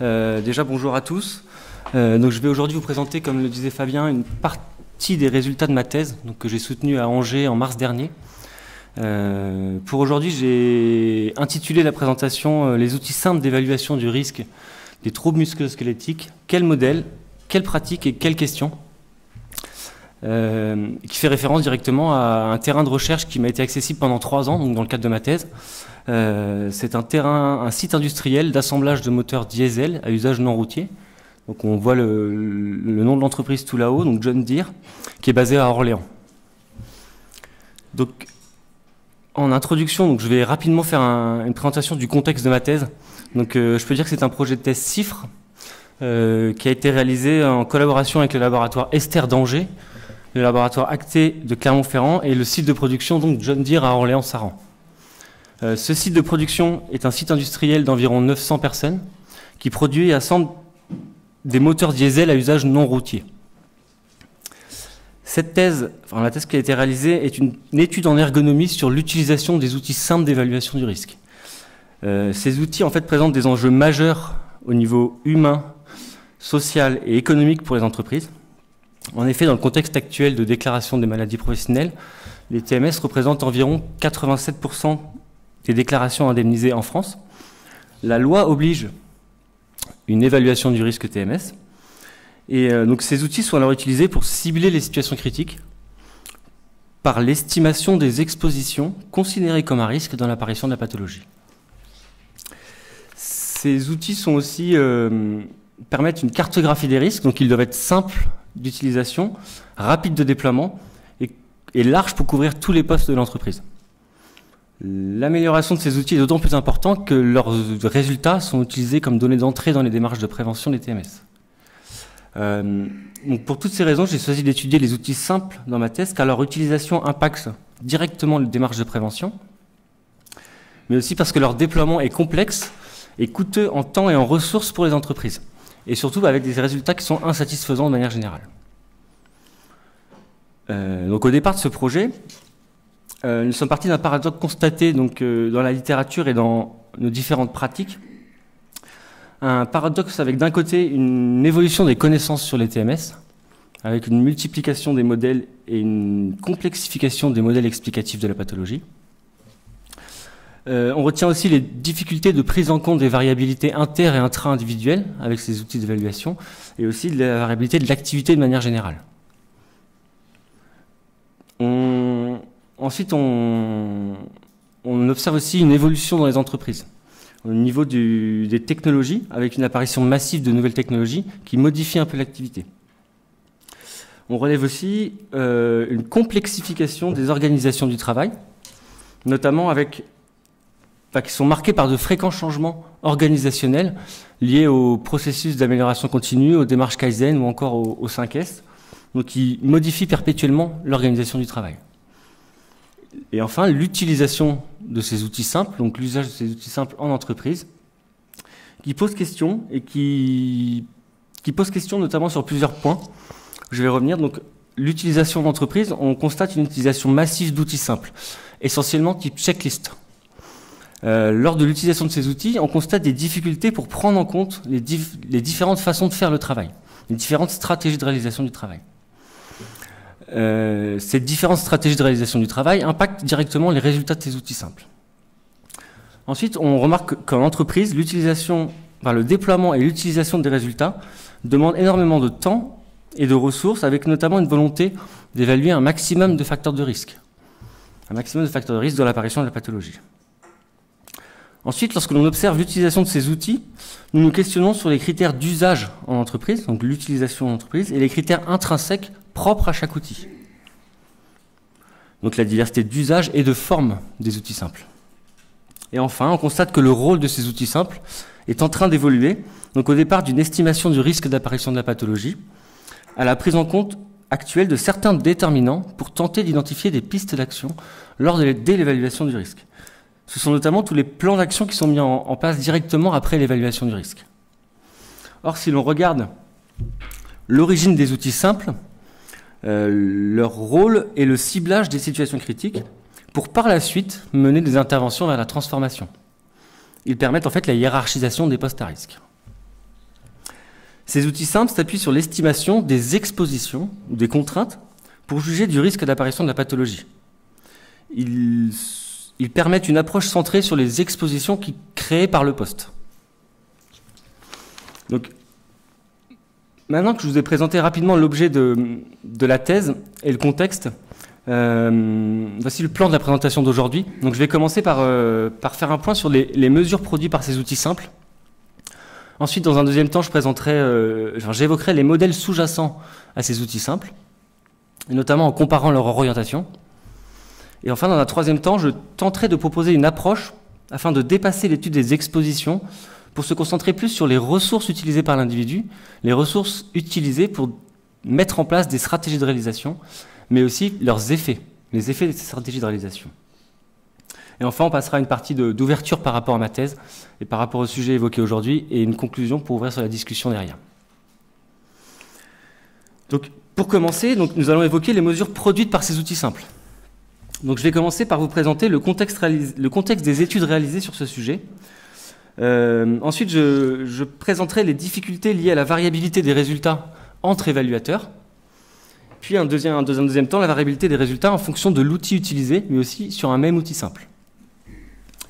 Déjà, bonjour à tous. Donc, je vais aujourd'hui vous présenter, comme le disait Fabien, une partie des résultats de ma thèse que j'ai soutenue à Angers en mars dernier. Pour aujourd'hui, j'ai intitulé la présentation « Les outils simples d'évaluation du risque des troubles musculo-squelettiques. Quel modèle, quelles pratiques et quelles questions ?» qui fait référence directement à un terrain de recherche qui m'a été accessible pendant 3 ans, donc dans le cadre de ma thèse. C'est un site industriel d'assemblage de moteurs diesel à usage non routier. Donc on voit le nom de l'entreprise tout là-haut, donc John Deere, qui est basé à Orléans. Donc en introduction, donc je vais rapidement faire une présentation du contexte de ma thèse. Donc je peux dire que c'est un projet de thèse CIFRE qui a été réalisé en collaboration avec le laboratoire Esther d'Angers, le laboratoire Acté de Clermont-Ferrand et le site de production donc John Deere à Orléans-Saran. Ce site de production est un site industriel d'environ 900 personnes qui produit et assemble des moteurs diesel à usage non routier. Cette thèse, la thèse qui a été réalisée est une étude en ergonomie sur l'utilisation des outils simples d'évaluation du risque. Ces outils en fait présentent des enjeux majeurs au niveau humain, social et économique pour les entreprises. En effet, dans le contexte actuel de déclaration des maladies professionnelles, les TMS représentent environ 87% des déclarations indemnisées en France. La loi oblige une évaluation du risque TMS. Et donc ces outils sont alors utilisés pour cibler les situations critiques par l'estimation des expositions considérées comme un risque dans l'apparition de la pathologie. Ces outils sont aussi, permettent une cartographie des risques, donc ils doivent être simples d'utilisation, rapide de déploiement et large pour couvrir tous les postes de l'entreprise. L'amélioration de ces outils est d'autant plus importante que leurs résultats sont utilisés comme données d'entrée dans les démarches de prévention des TMS. Donc pour toutes ces raisons, j'ai choisi d'étudier les outils simples dans ma thèse car leur utilisation impacte directement les démarches de prévention, mais aussi parce que leur déploiement est complexe et coûteux en temps et en ressources pour les entreprises. Et surtout avec des résultats qui sont insatisfaisants de manière générale. Donc au départ de ce projet, nous sommes partis d'un paradoxe constaté donc, dans la littérature et dans nos différentes pratiques. Un paradoxe avec d'un côté une évolution des connaissances sur les TMS, avec une multiplication des modèles et une complexification des modèles explicatifs de la pathologie. On retient aussi les difficultés de prise en compte des variabilités inter- et intra-individuelles avec ces outils d'évaluation et aussi de la variabilité de l'activité de manière générale. Ensuite, on observe aussi une évolution dans les entreprises au niveau des technologies avec une apparition massive de nouvelles technologies qui modifient un peu l'activité. On relève aussi une complexification des organisations du travail, notamment qui sont marqués par de fréquents changements organisationnels liés au processus d'amélioration continue, aux démarches Kaizen ou encore aux 5S, donc qui modifient perpétuellement l'organisation du travail. Et enfin, l'utilisation de ces outils simples, donc l'usage de ces outils simples en entreprise, qui pose question et qui pose question notamment sur plusieurs points. Je vais revenir. Donc, l'utilisation d'entreprise, on constate une utilisation massive d'outils simples, essentiellement type checklist. Lors de l'utilisation de ces outils, on constate des difficultés pour prendre en compte les différentes façons de faire le travail, les différentes stratégies de réalisation du travail. Ces différentes stratégies de réalisation du travail impactent directement les résultats de ces outils simples. Ensuite, on remarque qu'en entreprise, le déploiement et l'utilisation des résultats demandent énormément de temps et de ressources, avec notamment une volonté d'évaluer un maximum de facteurs de risque. Un maximum de facteurs de risque dans l'apparition de la pathologie. Ensuite, lorsque l'on observe l'utilisation de ces outils, nous nous questionnons sur les critères d'usage en entreprise, donc l'utilisation en entreprise, et les critères intrinsèques propres à chaque outil. Donc la diversité d'usage et de forme des outils simples. Et enfin, on constate que le rôle de ces outils simples est en train d'évoluer, donc au départ d'une estimation du risque d'apparition de la pathologie, à la prise en compte actuelle de certains déterminants pour tenter d'identifier des pistes d'action dès l'évaluation du risque. Ce sont notamment tous les plans d'action qui sont mis en place directement après l'évaluation du risque. Or, si l'on regarde l'origine des outils simples, leur rôle est le ciblage des situations critiques pour par la suite mener des interventions vers la transformation. Ils permettent en fait la hiérarchisation des postes à risque. Ces outils simples s'appuient sur l'estimation des expositions ou des contraintes pour juger du risque d'apparition de la pathologie. Ils permettent une approche centrée sur les expositions créées par le poste. Donc, maintenant que je vous ai présenté rapidement l'objet de la thèse et le contexte, voici le plan de la présentation d'aujourd'hui. Donc, je vais commencer par faire un point sur les mesures produites par ces outils simples. Ensuite, dans un deuxième temps, j'évoquerai les modèles sous-jacents à ces outils simples, et notamment en comparant leur orientation. Et enfin, dans un troisième temps, je tenterai de proposer une approche afin de dépasser l'étude des expositions pour se concentrer plus sur les ressources utilisées par l'individu, les ressources utilisées pour mettre en place des stratégies de réalisation, mais aussi leurs effets, les effets de ces stratégies de réalisation. Et enfin, on passera à une partie d'ouverture par rapport à ma thèse et par rapport au sujet évoqué aujourd'hui, et une conclusion pour ouvrir sur la discussion derrière. Donc, pour commencer, nous allons évoquer les mesures produites par ces outils simples. Donc, je vais commencer par vous présenter le contexte des études réalisées sur ce sujet. Ensuite, je présenterai les difficultés liées à la variabilité des résultats entre évaluateurs. Puis, dans un deuxième temps, la variabilité des résultats en fonction de l'outil utilisé, mais aussi sur un même outil simple.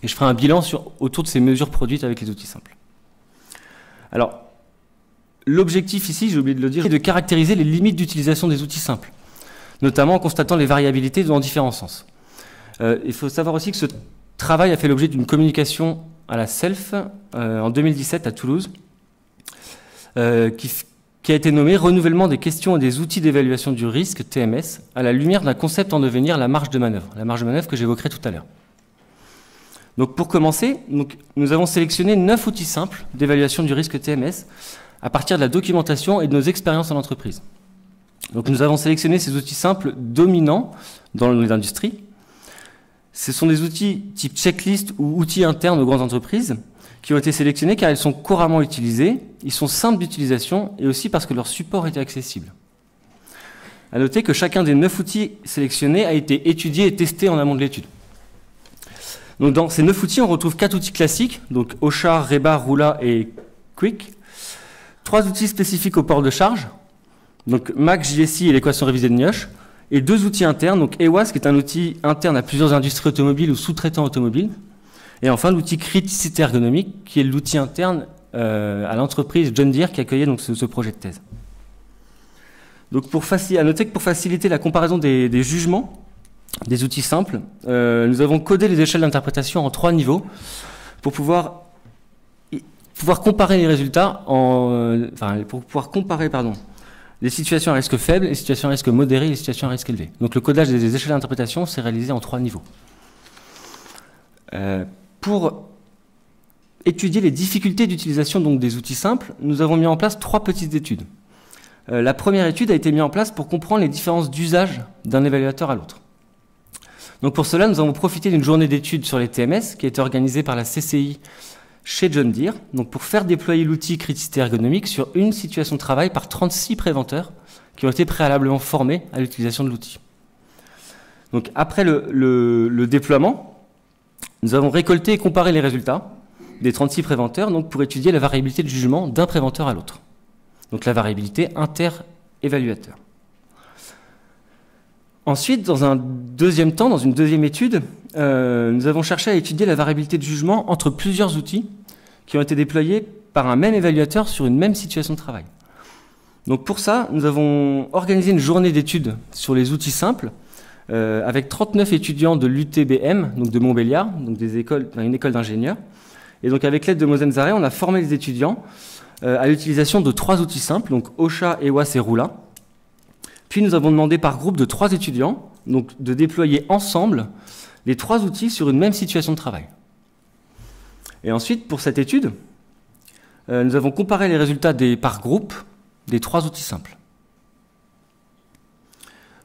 Et je ferai un bilan autour de ces mesures produites avec les outils simples. Alors, l'objectif ici, j'ai oublié de le dire, est de caractériser les limites d'utilisation des outils simples, notamment en constatant les variabilités dans différents sens. Il faut savoir aussi que ce travail a fait l'objet d'une communication à la SELF en 2017 à Toulouse, qui a été nommée « Renouvellement des questions et des outils d'évaluation du risque, TMS, à la lumière d'un concept en devenir, la marge de manœuvre ». La marge de manœuvre que j'évoquerai tout à l'heure. Donc pour commencer, nous avons sélectionné 9 outils simples d'évaluation du risque TMS à partir de la documentation et de nos expériences en entreprise. Donc nous avons sélectionné ces outils simples dominants dans les industries. Ce sont des outils type checklist ou outils internes aux grandes entreprises qui ont été sélectionnés car ils sont couramment utilisés, ils sont simples d'utilisation et aussi parce que leur support était accessible. À noter que chacun des 9 outils sélectionnés a été étudié et testé en amont de l'étude. Donc dans ces 9 outils, on retrouve 4 outils classiques, donc OSHA, REBA, Roula et Quick. 3 outils spécifiques au port de charge, donc MAC, JSI et l'équation révisée de Nioche. Et 2 outils internes, donc EWAS, qui est un outil interne à plusieurs industries automobiles ou sous-traitants automobiles. Et enfin, l'outil criticité ergonomique, qui est l'outil interne à l'entreprise John Deere qui accueillait donc ce projet de thèse. Donc à noter que pour faciliter la comparaison des jugements, des outils simples, nous avons codé les échelles d'interprétation en 3 niveaux pour pouvoir comparer les résultats, les situations à risque faible, les situations à risque modéré et les situations à risque élevé. Donc le codage des échelles d'interprétation s'est réalisé en 3 niveaux. Pour étudier les difficultés d'utilisation des outils simples, nous avons mis en place 3 petites études. La première étude a été mise en place pour comprendre les différences d'usage d'un évaluateur à l'autre. Donc pour cela, nous avons profité d'une journée d'études sur les TMS qui a été organisée par la CCI chez John Deere, donc pour faire déployer l'outil criticité ergonomique sur une situation de travail par 36 préventeurs qui ont été préalablement formés à l'utilisation de l'outil. Donc après le déploiement, nous avons récolté et comparé les résultats des 36 préventeurs donc pour étudier la variabilité de jugement d'un préventeur à l'autre. Donc la variabilité inter-évaluateur. Ensuite, dans un deuxième temps, dans une deuxième étude, nous avons cherché à étudier la variabilité de jugement entre plusieurs outils qui ont été déployés par un même évaluateur sur une même situation de travail. Donc pour ça, nous avons organisé une journée d'études sur les outils simples avec 39 étudiants de l'UTBM, donc de Montbéliard, donc une école d'ingénieurs. Et donc avec l'aide de Mosen Zareh, on a formé les étudiants à l'utilisation de 3 outils simples, donc OSHA, EWAS et Roula. Puis nous avons demandé par groupe de 3 étudiants donc, de déployer ensemble les 3 outils sur une même situation de travail. Et ensuite, pour cette étude, nous avons comparé les résultats par groupe des 3 outils simples.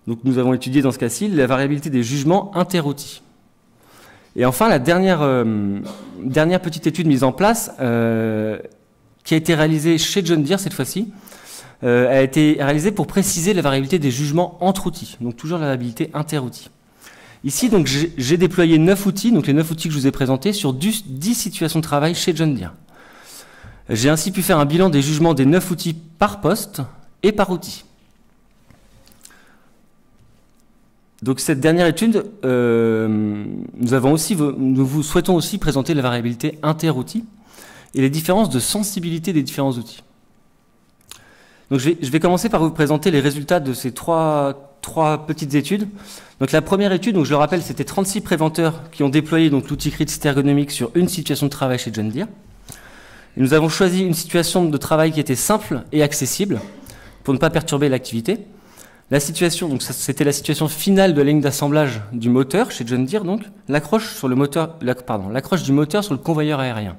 Donc nous avons étudié dans ce cas-ci la variabilité des jugements inter-outils. Et enfin, la dernière petite étude mise en place, qui a été réalisée chez John Deere cette fois-ci, a été réalisée pour préciser la variabilité des jugements entre outils, donc toujours la variabilité inter-outils. Ici, donc, j'ai déployé 9 outils, donc les 9 outils que je vous ai présentés, sur 10 situations de travail chez John Deere. J'ai ainsi pu faire un bilan des jugements des 9 outils par poste et par outil. Donc cette dernière étude, nous souhaitons aussi présenter la variabilité inter-outil et les différences de sensibilité des différents outils. Donc je vais commencer par vous présenter les résultats de ces trois petites études. Donc la première étude, donc je le rappelle, c'était 36 préventeurs qui ont déployé l'outil CRITIS ergonomique sur une situation de travail chez John Deere. Et nous avons choisi une situation de travail qui était simple et accessible pour ne pas perturber l'activité. La situation, donc c'était la situation finale de la ligne d'assemblage du moteur chez John Deere, donc l'accroche sur le moteur, l'accroche du moteur sur le convoyeur aérien.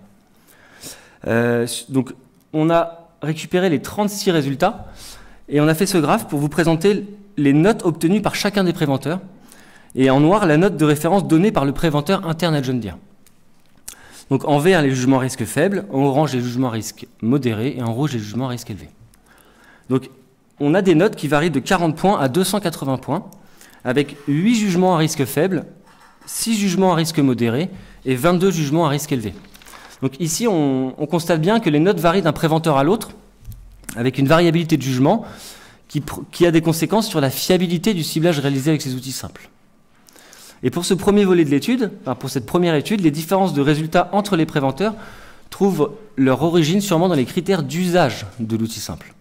Donc on a récupéré les 36 résultats et on a fait ce graphe pour vous présenter les notes obtenues par chacun des préventeurs et en noir la note de référence donnée par le préventeur interne à John Deere. Donc en vert les jugements à risque faible, en orange les jugements à risque modéré et en rouge les jugements à risque élevé. Donc on a des notes qui varient de 40 points à 280 points, avec 8 jugements à risque faible, 6 jugements à risque modéré et 22 jugements à risque élevé. Donc ici, on constate bien que les notes varient d'un préventeur à l'autre, avec une variabilité de jugement qui a des conséquences sur la fiabilité du ciblage réalisé avec ces outils simples. Et pour ce premier volet de l'étude, pour cette première étude, les différences de résultats entre les préventeurs trouvent leur origine sûrement dans les critères d'usage de l'outil simple.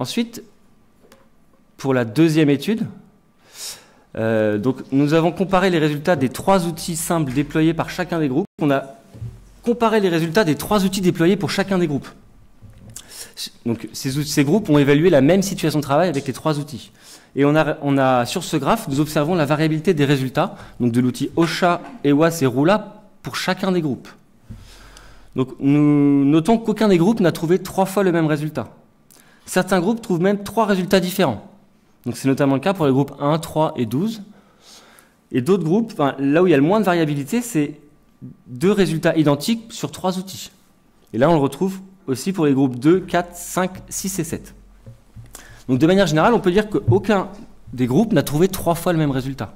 Ensuite, pour la deuxième étude, donc nous avons comparé les résultats des 3 outils simples déployés par chacun des groupes. On a comparé les résultats des 3 outils déployés pour chacun des groupes. Donc ces groupes ont évalué la même situation de travail avec les 3 outils. Et sur ce graphe, nous observons la variabilité des résultats, donc de l'outil OSHA, EWAS et RULA pour chacun des groupes. Donc nous notons qu'aucun des groupes n'a trouvé 3 fois le même résultat. Certains groupes trouvent même 3 résultats différents. Donc c'est notamment le cas pour les groupes 1, 3 et 12. Et d'autres groupes, là où il y a le moins de variabilité, c'est 2 résultats identiques sur 3 outils. Et là, on le retrouve aussi pour les groupes 2, 4, 5, 6 et 7. Donc de manière générale, on peut dire qu'aucun des groupes n'a trouvé 3 fois le même résultat.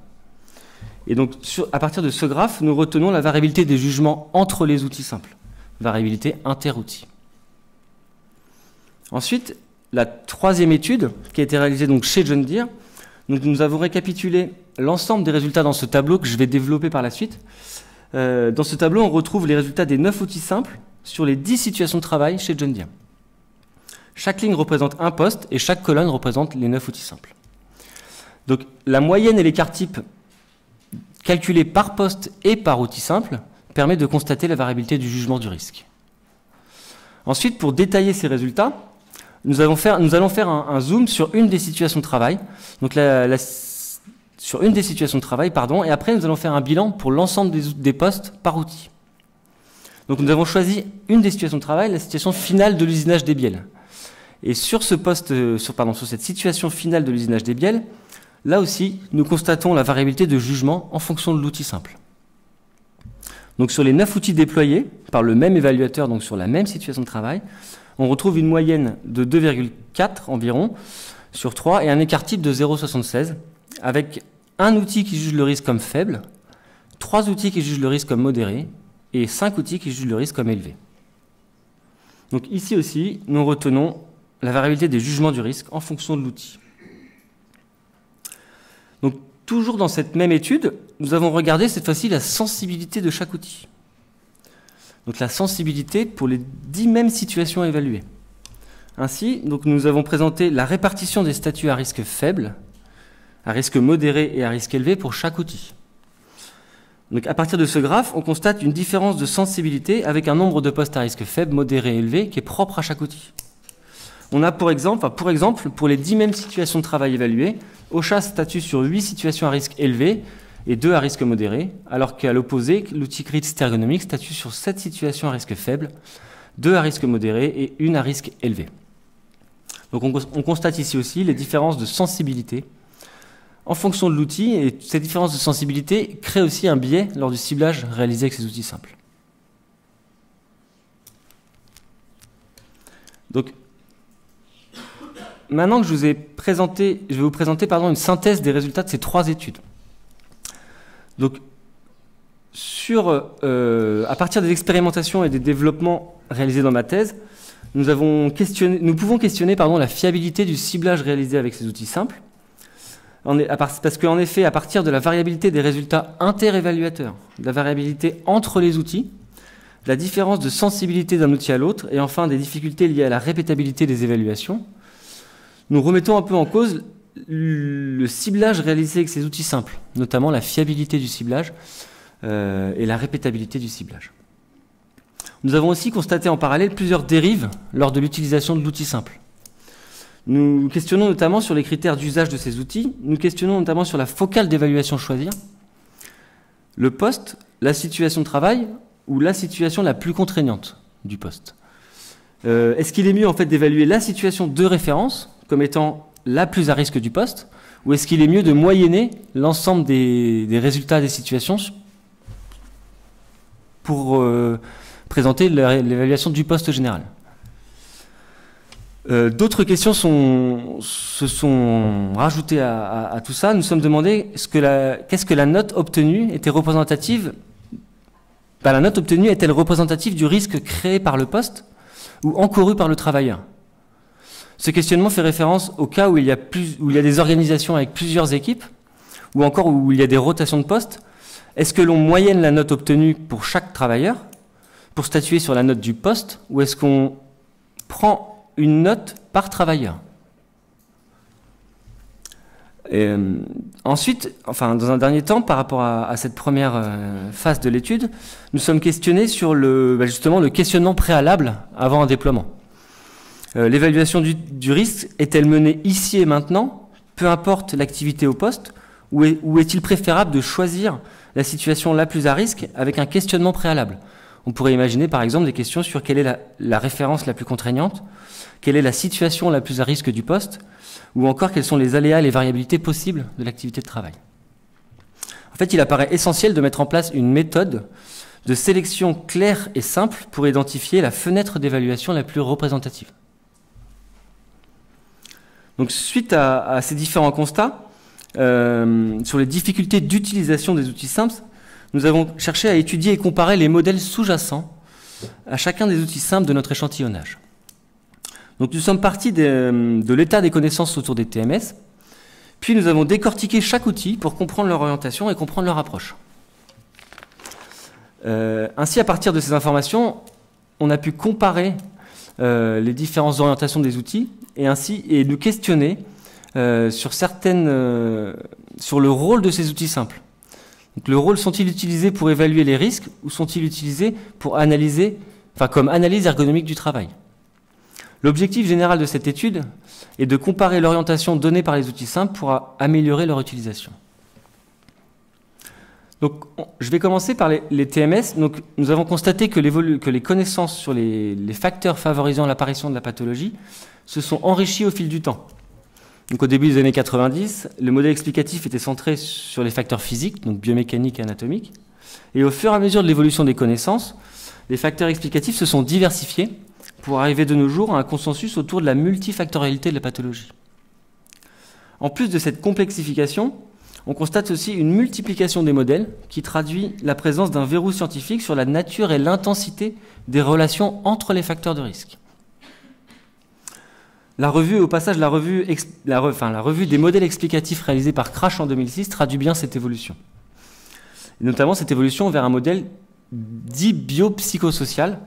Et donc à partir de ce graphe, nous retenons la variabilité des jugements entre les outils simples. Variabilité inter-outils. Ensuite, la troisième étude, qui a été réalisée donc chez John Deere, donc nous avons récapitulé l'ensemble des résultats dans ce tableau que je vais développer par la suite. Dans ce tableau, on retrouve les résultats des 9 outils simples sur les 10 situations de travail chez John Deere. Chaque ligne représente un poste et chaque colonne représente les 9 outils simples. Donc la moyenne et l'écart type calculés par poste et par outil simple permet de constater la variabilité du jugement du risque. Ensuite, pour détailler ces résultats, nous allons faire un zoom sur une des situations de travail, donc sur une des situations de travail, et après nous allons faire un bilan pour l'ensemble des postes par outil. Donc nous avons choisi une des situations de travail, la situation finale de l'usinage des bielles. Et sur cette situation finale de l'usinage des bielles, là aussi, nous constatons la variabilité de jugement en fonction de l'outil simple. Donc sur les 9 outils déployés par le même évaluateur, donc sur la même situation de travail, on retrouve une moyenne de 2,4 environ sur 3 et un écart type de 0,76 avec un outil qui juge le risque comme faible, 3 outils qui jugent le risque comme modéré et 5 outils qui jugent le risque comme élevé. Donc ici aussi, nous retenons la variabilité des jugements du risque en fonction de l'outil. Donc toujours dans cette même étude, nous avons regardé cette fois-ci la sensibilité de chaque outil. Donc la sensibilité pour les 10 mêmes situations évaluées. Ainsi, donc, nous avons présenté la répartition des statuts à risque faible, à risque modéré et à risque élevé pour chaque outil. Donc à partir de ce graphe, on constate une différence de sensibilité avec un nombre de postes à risque faible, modéré et élevé qui est propre à chaque outil. On a pour exemple, pour les 10 mêmes situations de travail évaluées, OSHA statue sur 8 situations à risque élevé et 2 à risque modéré, alors qu'à l'opposé, l'outil CRITIS ergonomique statue sur 7 situations à risque faible, 2 à risque modéré et 1 à risque élevé. Donc on constate ici aussi les différences de sensibilité en fonction de l'outil, et ces différences de sensibilité créent aussi un biais lors du ciblage réalisé avec ces outils simples. Donc, maintenant que je vais vous présenter une synthèse des résultats de ces 3 études. Donc, À partir des expérimentations et des développements réalisés dans ma thèse, nous pouvons questionner la fiabilité du ciblage réalisé avec ces outils simples. Parce qu'en effet, à partir de la variabilité des résultats interévaluateurs, de la variabilité entre les outils, de la différence de sensibilité d'un outil à l'autre, et enfin des difficultés liées à la répétabilité des évaluations, nous remettons un peu en cause le ciblage réalisé avec ces outils simples, notamment la fiabilité du ciblage et la répétabilité du ciblage. Nous avons aussi constaté en parallèle plusieurs dérives lors de l'utilisation de l'outil simple. Nous questionnons notamment sur les critères d'usage de ces outils, nous questionnons notamment sur la focale d'évaluation choisir, le poste, la situation de travail ou la situation la plus contraignante du poste. Est-ce qu'il est mieux en fait d'évaluer la situation de référence comme étant la plus à risque du poste, ou est-ce qu'il est mieux de moyenner l'ensemble des résultats des situations pour présenter l'évaluation du poste général? D'autres questions se sont rajoutées à tout ça. Nous sommes demandé qu'est-ce que la note obtenue était représentative. La note obtenue est-elle représentative du risque créé par le poste ou encouru par le travailleur? Ce questionnement fait référence au cas où il y a des organisations avec plusieurs équipes, ou encore où il y a des rotations de postes. Est-ce que l'on moyenne la note obtenue pour chaque travailleur pour statuer sur la note du poste, ou est-ce qu'on prend une note par travailleur? Ensuite, dans un dernier temps, par rapport à cette première phase de l'étude, nous sommes questionnés sur justement le questionnement préalable avant un déploiement. L'évaluation du risque est-elle menée ici et maintenant, peu importe l'activité au poste, ou est-il préférable de choisir la situation la plus à risque avec un questionnement préalable? On pourrait imaginer par exemple des questions sur quelle est la référence la plus contraignante, quelle est la situation la plus à risque du poste, ou encore quels sont les aléas et les variabilités possibles de l'activité de travail. En fait, il apparaît essentiel de mettre en place une méthode de sélection claire et simple pour identifier la fenêtre d'évaluation la plus représentative. Donc, suite à ces différents constats, sur les difficultés d'utilisation des outils simples, nous avons cherché à étudier et comparer les modèles sous-jacents à chacun des outils simples de notre échantillonnage. Donc nous sommes partis de l'état des connaissances autour des TMS, puis nous avons décortiqué chaque outil pour comprendre leur orientation et comprendre leur approche. Ainsi, à partir de ces informations, on a pu comparer les différentes orientations des outils et nous questionner sur le rôle de ces outils simples. Donc, le rôle, sont-ils utilisés pour évaluer les risques ou sont-ils utilisés pour analyser, comme analyse ergonomique du travail? L'objectif général de cette étude est de comparer l'orientation donnée par les outils simples pour améliorer leur utilisation. Donc, je vais commencer par les TMS. Donc, nous avons constaté que les connaissances sur les facteurs favorisant l'apparition de la pathologie se sont enrichies au fil du temps. Donc, au début des années 90, le modèle explicatif était centré sur les facteurs physiques, donc biomécaniques et anatomiques. Et au fur et à mesure de l'évolution des connaissances, les facteurs explicatifs se sont diversifiés pour arriver de nos jours à un consensus autour de la multifactorialité de la pathologie. En plus de cette complexification, on constate aussi une multiplication des modèles qui traduit la présence d'un verrou scientifique sur la nature et l'intensité des relations entre les facteurs de risque. La revue des modèles explicatifs réalisés par Crash en 2006 traduit bien cette évolution. Et notamment cette évolution vers un modèle dit biopsychosocial,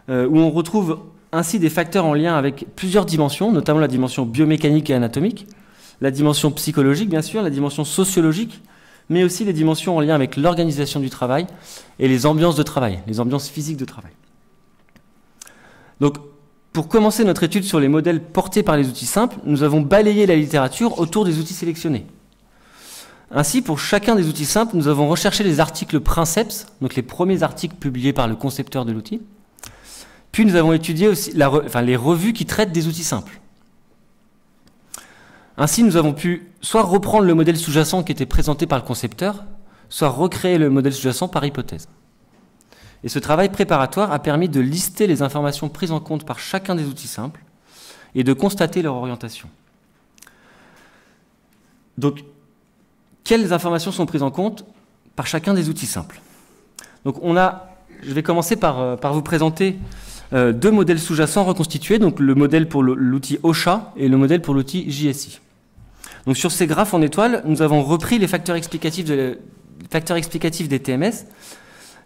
où on retrouve ainsi des facteurs en lien avec plusieurs dimensions, notamment la dimension biomécanique et anatomique, la dimension psychologique bien sûr, la dimension sociologique, mais aussi les dimensions en lien avec l'organisation du travail et les ambiances de travail, les ambiances physiques de travail. Donc, pour commencer notre étude sur les modèles portés par les outils simples, nous avons balayé la littérature autour des outils sélectionnés. Ainsi, pour chacun des outils simples, nous avons recherché les articles Princeps, donc les premiers articles publiés par le concepteur de l'outil. Puis nous avons étudié aussi les revues qui traitent des outils simples. Ainsi, nous avons pu soit reprendre le modèle sous-jacent qui était présenté par le concepteur, soit recréer le modèle sous-jacent par hypothèse. Et ce travail préparatoire a permis de lister les informations prises en compte par chacun des outils simples et de constater leur orientation. Donc, quelles informations sont prises en compte par chacun des outils simples? Donc je vais commencer par vous présenter deux modèles sous-jacents reconstitués, donc le modèle pour l'outil OSHA et le modèle pour l'outil JSI. Donc sur ces graphes en étoile, nous avons repris les facteurs explicatifs des TMS,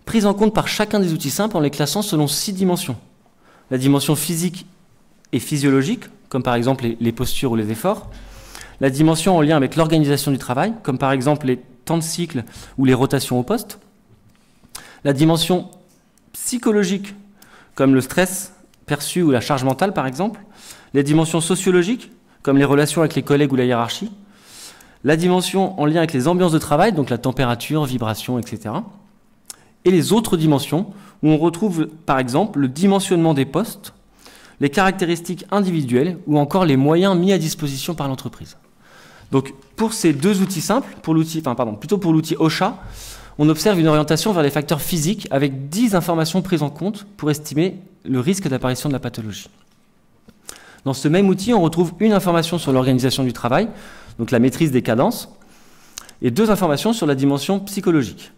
pris en compte par chacun des outils simples en les classant selon 6 dimensions. La dimension physique et physiologique, comme par exemple les postures ou les efforts. La dimension en lien avec l'organisation du travail, comme par exemple les temps de cycle ou les rotations au poste. La dimension psychologique, comme le stress perçu ou la charge mentale par exemple. Les dimensions sociologiques, comme les relations avec les collègues ou la hiérarchie. La dimension en lien avec les ambiances de travail, donc la température, vibration, etc. Et les autres dimensions, où on retrouve par exemple le dimensionnement des postes, les caractéristiques individuelles ou encore les moyens mis à disposition par l'entreprise. Donc pour ces deux outils simples, pour l'outil OSHA, on observe une orientation vers les facteurs physiques avec 10 informations prises en compte pour estimer le risque d'apparition de la pathologie. Dans ce même outil, on retrouve une information sur l'organisation du travail, donc la maîtrise des cadences, et 2 informations sur la dimension psychologique.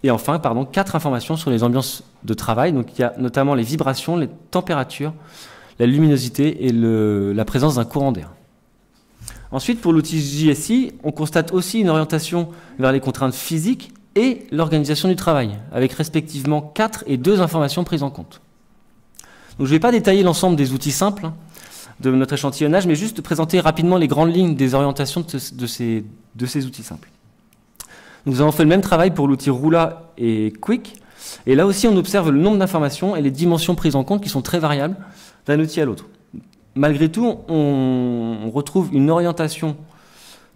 Et enfin, 4 informations sur les ambiances de travail, donc il y a notamment les vibrations, les températures, la luminosité et la présence d'un courant d'air. Ensuite, pour l'outil JSI, on constate aussi une orientation vers les contraintes physiques et l'organisation du travail, avec respectivement 4 et 2 informations prises en compte. Donc, je ne vais pas détailler l'ensemble des outils simples de notre échantillonnage, mais juste présenter rapidement les grandes lignes des orientations de ces outils simples. Nous avons fait le même travail pour l'outil Roula et Quick, et là aussi on observe le nombre d'informations et les dimensions prises en compte qui sont très variables d'un outil à l'autre. Malgré tout, on retrouve une orientation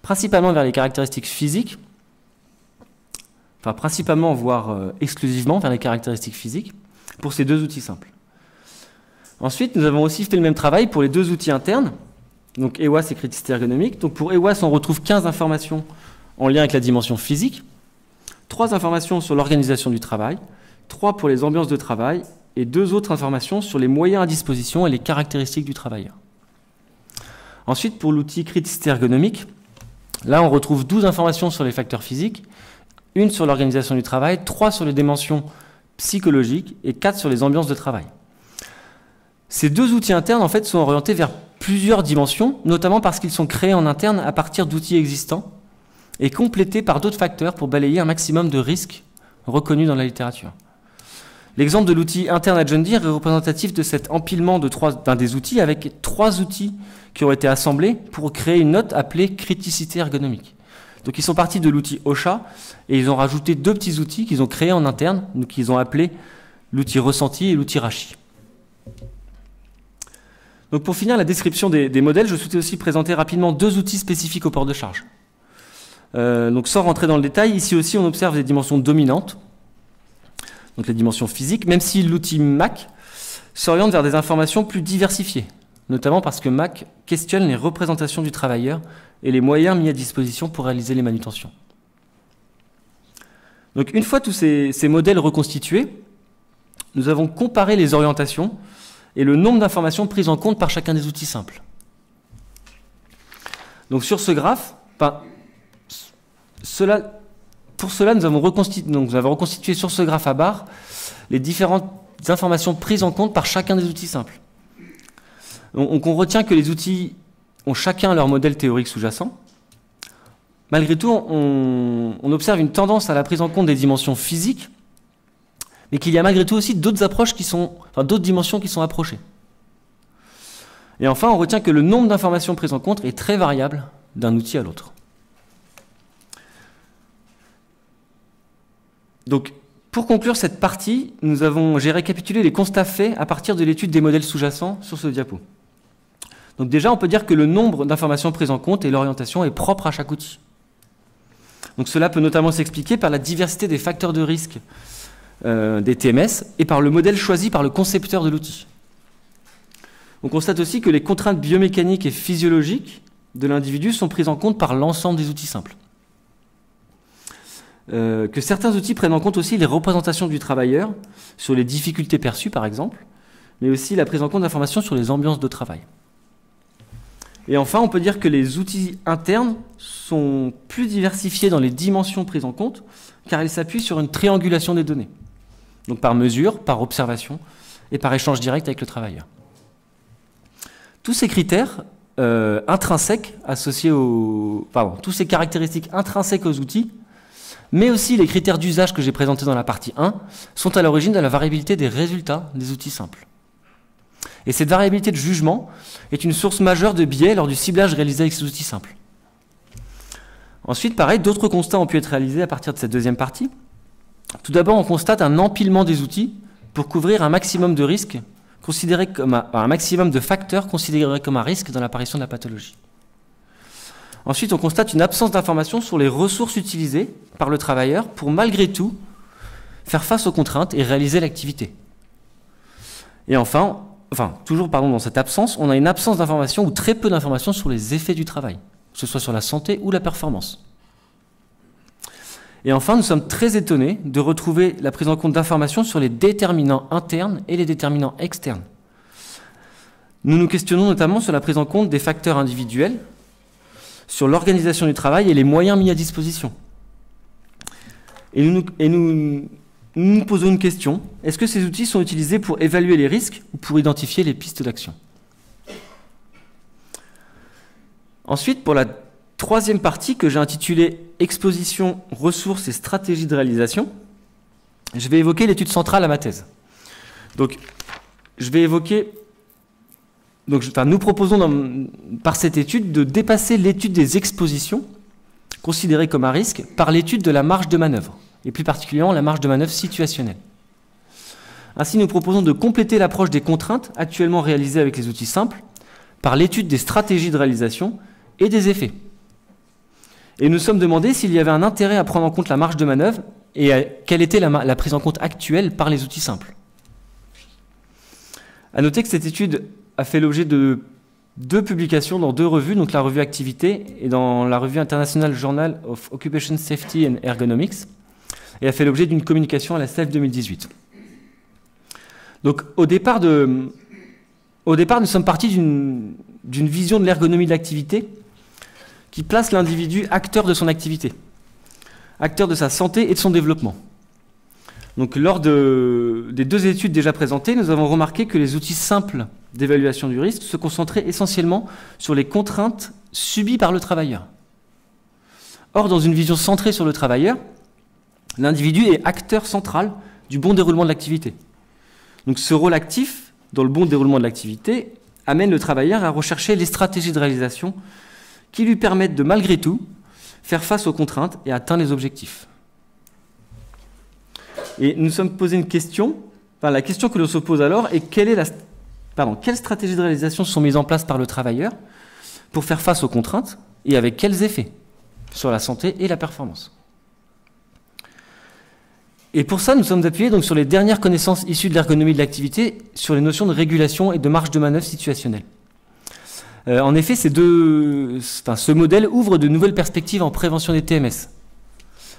principalement vers les caractéristiques physiques, enfin principalement, voire exclusivement vers les caractéristiques physiques, pour ces deux outils simples. Ensuite, nous avons aussi fait le même travail pour les deux outils internes, donc EWAS et criticité ergonomique. Donc pour EWAS, on retrouve 15 informations en lien avec la dimension physique, 3 informations sur l'organisation du travail, 3 pour les ambiances de travail, et 2 autres informations sur les moyens à disposition et les caractéristiques du travailleur. Ensuite, pour l'outil criticité ergonomique, là on retrouve 12 informations sur les facteurs physiques, 1 sur l'organisation du travail, 3 sur les dimensions psychologiques et 4 sur les ambiances de travail. Ces deux outils internes en fait, sont orientés vers plusieurs dimensions, notamment parce qu'ils sont créés en interne à partir d'outils existants et complétés par d'autres facteurs pour balayer un maximum de risques reconnus dans la littérature. L'exemple de l'outil interne à John Deere est représentatif de cet empilement d'un des outils avec 3 outils qui ont été assemblés pour créer une note appelée criticité ergonomique. Donc ils sont partis de l'outil OSHA et ils ont rajouté 2 petits outils qu'ils ont créés en interne, donc ils ont appelé l'outil ressenti et l'outil Rachi. Donc pour finir la description des modèles, je souhaitais aussi présenter rapidement 2 outils spécifiques au port de charge. Donc sans rentrer dans le détail, ici aussi on observe des dimensions dominantes, donc les dimensions physiques, même si l'outil MAC s'oriente vers des informations plus diversifiées, notamment parce que MAC questionne les représentations du travailleur et les moyens mis à disposition pour réaliser les manutentions. Donc une fois tous ces modèles reconstitués, nous avons comparé les orientations et le nombre d'informations prises en compte par chacun des outils simples. Donc sur ce graphe, pour cela, nous avons reconstitué sur ce graphe à barres les différentes informations prises en compte par chacun des outils simples. Donc on retient que les outils ont chacun leur modèle théorique sous-jacent. Malgré tout, on observe une tendance à la prise en compte des dimensions physiques, mais qu'il y a malgré tout aussi d'autres dimensions qui sont approchées. Et enfin, on retient que le nombre d'informations prises en compte est très variable d'un outil à l'autre. Donc, pour conclure cette partie, j'ai récapitulé les constats faits à partir de l'étude des modèles sous-jacents sur ce diapo. Donc déjà, on peut dire que le nombre d'informations prises en compte et l'orientation est propre à chaque outil. Donc cela peut notamment s'expliquer par la diversité des facteurs de risque des TMS et par le modèle choisi par le concepteur de l'outil. On constate aussi que les contraintes biomécaniques et physiologiques de l'individu sont prises en compte par l'ensemble des outils simples. Que certains outils prennent en compte aussi les représentations du travailleur sur les difficultés perçues par exemple, mais aussi la prise en compte d'informations sur les ambiances de travail. Et enfin, on peut dire que les outils internes sont plus diversifiés dans les dimensions prises en compte, car ils s'appuient sur une triangulation des données. Donc par mesure, par observation et par échange direct avec le travailleur. Tous ces critères intrinsèques associés tous ces caractéristiques intrinsèques aux outils, mais aussi les critères d'usage que j'ai présentés dans la partie 1, sont à l'origine de la variabilité des résultats des outils simples. Et cette variabilité de jugement est une source majeure de biais lors du ciblage réalisé avec ces outils simples. Ensuite, pareil, d'autres constats ont pu être réalisés à partir de cette deuxième partie. Tout d'abord, on constate un empilement des outils pour couvrir un maximum de risques considérés comme un maximum de facteurs considérés comme un risque dans l'apparition de la pathologie. Ensuite, on constate une absence d'informations sur les ressources utilisées par le travailleur pour malgré tout faire face aux contraintes et réaliser l'activité. Et enfin, toujours dans cette absence, on a une absence d'informations ou très peu d'informations sur les effets du travail, que ce soit sur la santé ou la performance. Et enfin, nous sommes très étonnés de retrouver la prise en compte d'informations sur les déterminants internes et les déterminants externes. Nous nous questionnons notamment sur la prise en compte des facteurs individuels, sur l'organisation du travail et les moyens mis à disposition. Et nous nous posons une question. Est-ce que ces outils sont utilisés pour évaluer les risques ou pour identifier les pistes d'action? Ensuite, pour la troisième partie que j'ai intitulée « Exposition, ressources et stratégies de réalisation », je vais évoquer l'étude centrale à ma thèse. Donc, nous proposons par cette étude de dépasser l'étude des expositions, considérées comme un risque, par l'étude de la marge de manœuvre, et plus particulièrement la marge de manœuvre situationnelle. Ainsi, nous proposons de compléter l'approche des contraintes actuellement réalisées avec les outils simples par l'étude des stratégies de réalisation et des effets. Et nous sommes demandés s'il y avait un intérêt à prendre en compte la marge de manœuvre et quelle était la prise en compte actuelle par les outils simples. À noter que cette étude a fait l'objet de 2 publications dans 2 revues, donc la revue Activité et dans la revue International Journal of Occupation Safety and Ergonomics, et a fait l'objet d'une communication à la SELF 2018. Donc au départ, nous sommes partis d'une vision de l'ergonomie de l'activité qui place l'individu acteur de son activité, acteur de sa santé et de son développement. Donc lors des 2 études déjà présentées, nous avons remarqué que les outils simples d'évaluation du risque se concentraient essentiellement sur les contraintes subies par le travailleur. Or, dans une vision centrée sur le travailleur, l'individu est acteur central du bon déroulement de l'activité. Donc ce rôle actif dans le bon déroulement de l'activité amène le travailleur à rechercher les stratégies de réalisation qui lui permettent de, malgré tout, faire face aux contraintes et atteindre les objectifs. Et nous nous sommes posé une question, la question que l'on se pose alors est quelles stratégies de réalisation sont mises en place par le travailleur pour faire face aux contraintes et avec quels effets sur la santé et la performance. Et pour ça, nous sommes appuyés donc sur les dernières connaissances issues de l'ergonomie de l'activité sur les notions de régulation et de marge de manœuvre situationnelle. En effet, ce modèle ouvre de nouvelles perspectives en prévention des TMS.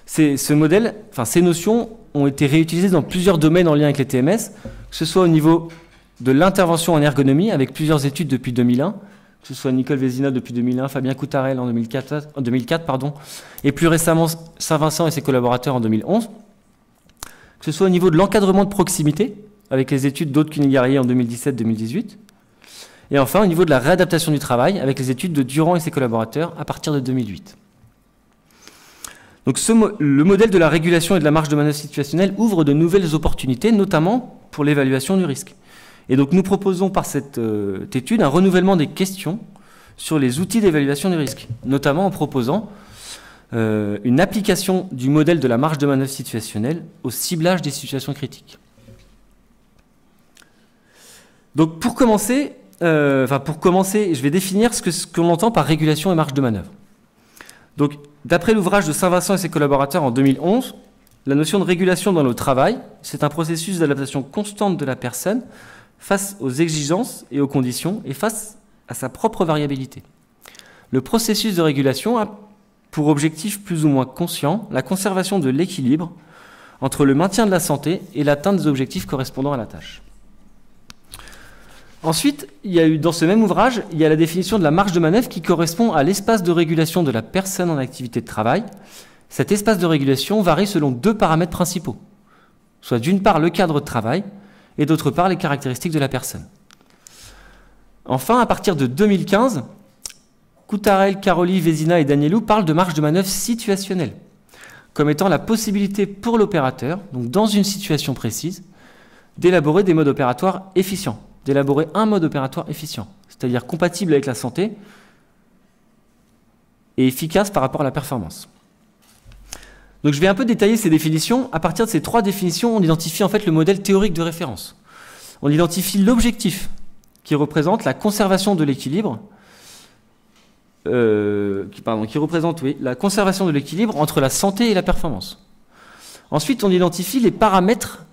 Ces notions ont été réutilisées dans plusieurs domaines en lien avec les TMS, que ce soit au niveau de l'intervention en ergonomie, avec plusieurs études depuis 2001, que ce soit Nicole Vézina depuis 2001, Fabien Coutarel en 2004, et plus récemment Saint-Vincent et ses collaborateurs en 2011, que ce soit au niveau de l'encadrement de proximité, avec les études d'Aude Cunégarillet en 2017-2018, et enfin au niveau de la réadaptation du travail, avec les études de Durand et ses collaborateurs à partir de 2008. Donc le modèle de la régulation et de la marge de manœuvre situationnelle ouvre de nouvelles opportunités, notamment pour l'évaluation du risque. Et donc nous proposons par cette étude un renouvellement des questions sur les outils d'évaluation du risque, notamment en proposant une application du modèle de la marge de manœuvre situationnelle au ciblage des situations critiques. Donc pour commencer, je vais définir ce que l'on entend par régulation et marge de manœuvre. Donc, d'après l'ouvrage de Saint-Vincent et ses collaborateurs en 2011, la notion de régulation dans le travail, c'est un processus d'adaptation constante de la personne face aux exigences et aux conditions et face à sa propre variabilité. Le processus de régulation a pour objectif plus ou moins conscient la conservation de l'équilibre entre le maintien de la santé et l'atteinte des objectifs correspondant à la tâche. Ensuite, il y a eu, dans ce même ouvrage, il y a la définition de la marge de manœuvre qui correspond à l'espace de régulation de la personne en activité de travail. Cet espace de régulation varie selon deux paramètres principaux, soit d'une part le cadre de travail et d'autre part les caractéristiques de la personne. Enfin, à partir de 2015, Coutarel, Caroli, Vézina et Danielou parlent de marge de manœuvre situationnelle, comme étant la possibilité pour l'opérateur, donc dans une situation précise, d'élaborer des modes opératoires efficients, d'élaborer un mode opératoire efficient, c'est-à-dire compatible avec la santé et efficace par rapport à la performance. Donc je vais un peu détailler ces définitions. À partir de ces trois définitions, on identifie en fait le modèle théorique de référence. On identifie l'objectif qui représente la conservation de l'équilibre, qui représente la conservation de l'équilibre entre la santé et la performance. Ensuite, on identifie les paramètres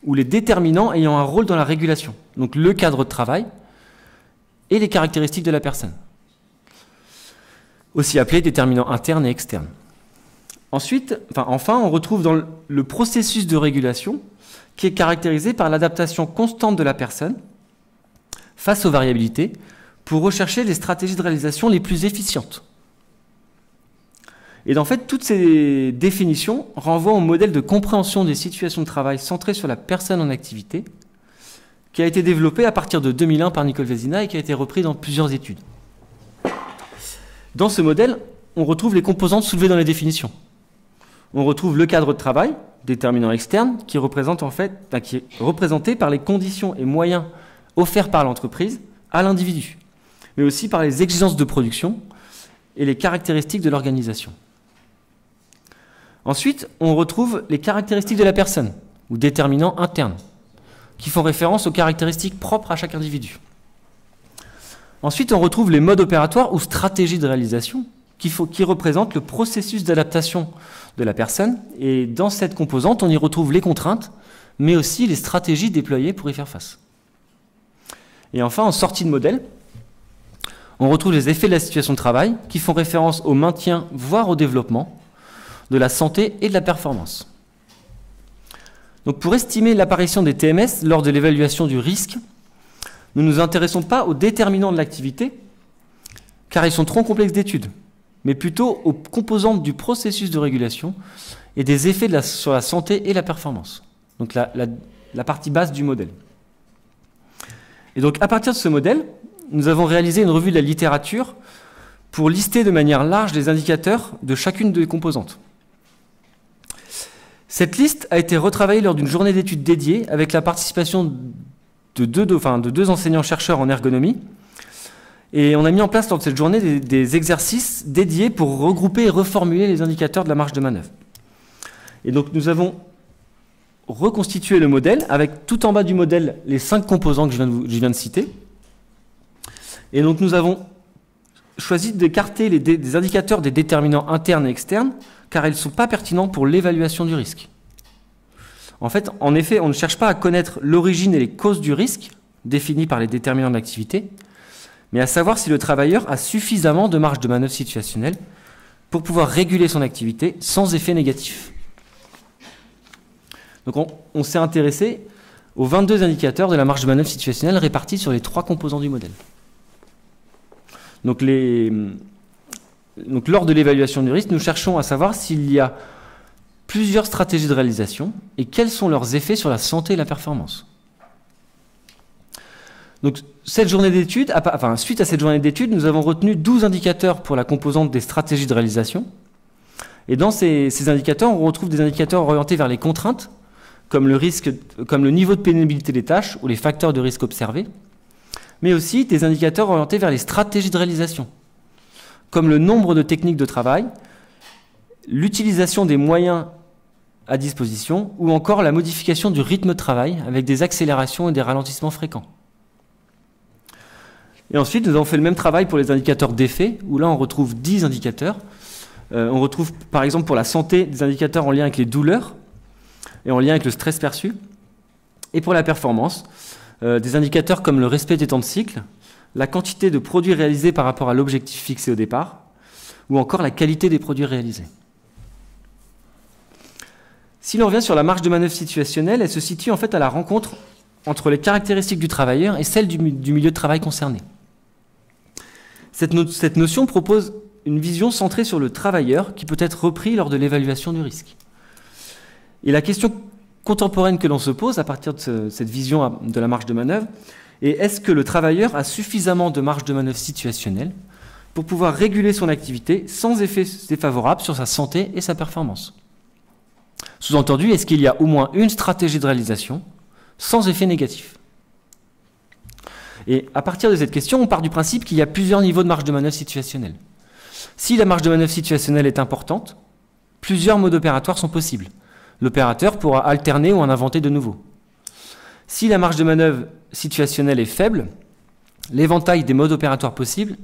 ou les déterminants ayant un rôle dans la régulation, donc le cadre de travail et les caractéristiques de la personne, aussi appelés déterminants internes et externes. Ensuite, enfin, on retrouve dans le processus de régulation qui est caractérisé par l'adaptation constante de la personne face aux variabilités pour rechercher les stratégies de réalisation les plus efficientes. Et en fait, toutes ces définitions renvoient au modèle de compréhension des situations de travail centré sur la personne en activité qui a été développé à partir de 2001 par Nicole Vézina et qui a été repris dans plusieurs études. Dans ce modèle, on retrouve les composantes soulevées dans les définitions. On retrouve le cadre de travail, déterminant externe, qui est représenté par les conditions et moyens offerts par l'entreprise à l'individu, mais aussi par les exigences de production et les caractéristiques de l'organisation. Ensuite, on retrouve les caractéristiques de la personne, ou déterminants internes, qui font référence aux caractéristiques propres à chaque individu. Ensuite, on retrouve les modes opératoires ou stratégies de réalisation, qui représentent le processus d'adaptation de la personne. Et dans cette composante, on y retrouve les contraintes, mais aussi les stratégies déployées pour y faire face. Et enfin, en sortie de modèle, on retrouve les effets de la situation de travail, qui font référence au maintien, voire au développement, de la santé et de la performance. Donc pour estimer l'apparition des TMS lors de l'évaluation du risque, nous ne nous intéressons pas aux déterminants de l'activité, car ils sont trop complexes d'étude, mais plutôt aux composantes du processus de régulation et des effets sur la santé et la performance. Donc la partie basse du modèle. Et donc à partir de ce modèle, nous avons réalisé une revue de la littérature pour lister de manière large les indicateurs de chacune des composantes. Cette liste a été retravaillée lors d'une journée d'études dédiée avec la participation de deux enseignants-chercheurs en ergonomie. Et on a mis en place lors de cette journée des exercices dédiés pour regrouper et reformuler les indicateurs de la marge de manœuvre. Et donc nous avons reconstitué le modèle avec tout en bas du modèle les 5 composants que je viens de citer. Et donc nous avons choisi d'écarter des indicateurs des déterminants internes et externes car ils ne sont pas pertinents pour l'évaluation du risque. En effet, on ne cherche pas à connaître l'origine et les causes du risque définies par les déterminants de l'activité, mais à savoir si le travailleur a suffisamment de marge de manœuvre situationnelle pour pouvoir réguler son activité sans effet négatif. Donc on s'est intéressé aux 22 indicateurs de la marge de manœuvre situationnelle répartis sur les 3 composants du modèle. Donc lors de l'évaluation du risque, nous cherchons à savoir s'il y a plusieurs stratégies de réalisation et quels sont leurs effets sur la santé et la performance. Donc, suite à cette journée d'études, nous avons retenu 12 indicateurs pour la composante des stratégies de réalisation. Et dans ces indicateurs, on retrouve des indicateurs orientés vers les contraintes, comme le niveau de pénibilité des tâches ou les facteurs de risque observés, mais aussi des indicateurs orientés vers les stratégies de réalisation, comme le nombre de techniques de travail, l'utilisation des moyens à disposition, ou encore la modification du rythme de travail avec des accélérations et des ralentissements fréquents. Et ensuite, nous avons fait le même travail pour les indicateurs d'effet, où là on retrouve 10 indicateurs. On retrouve par exemple pour la santé des indicateurs en lien avec les douleurs et en lien avec le stress perçu. Et pour la performance, des indicateurs comme le respect des temps de cycle, la quantité de produits réalisés par rapport à l'objectif fixé au départ, ou encore la qualité des produits réalisés. Si l'on revient sur la marge de manœuvre situationnelle, elle se situe en fait à la rencontre entre les caractéristiques du travailleur et celles du milieu de travail concerné. Cette notion propose une vision centrée sur le travailleur qui peut être repris lors de l'évaluation du risque. Et la question contemporaine que l'on se pose à partir de cette vision de la marge de manœuvre est: est-ce que le travailleur a suffisamment de marge de manœuvre situationnelle pour pouvoir réguler son activité sans effet défavorable sur sa santé et sa performance? Sous-entendu, est-ce qu'il y a au moins une stratégie de réalisation sans effet négatif? Et à partir de cette question, on part du principe qu'il y a plusieurs niveaux de marge de manœuvre situationnelle. Si la marge de manœuvre situationnelle est importante, plusieurs modes opératoires sont possibles. L'opérateur pourra alterner ou en inventer de nouveaux. Si la marge de manœuvre situationnelle est faible, l'éventail des modes opératoires possibles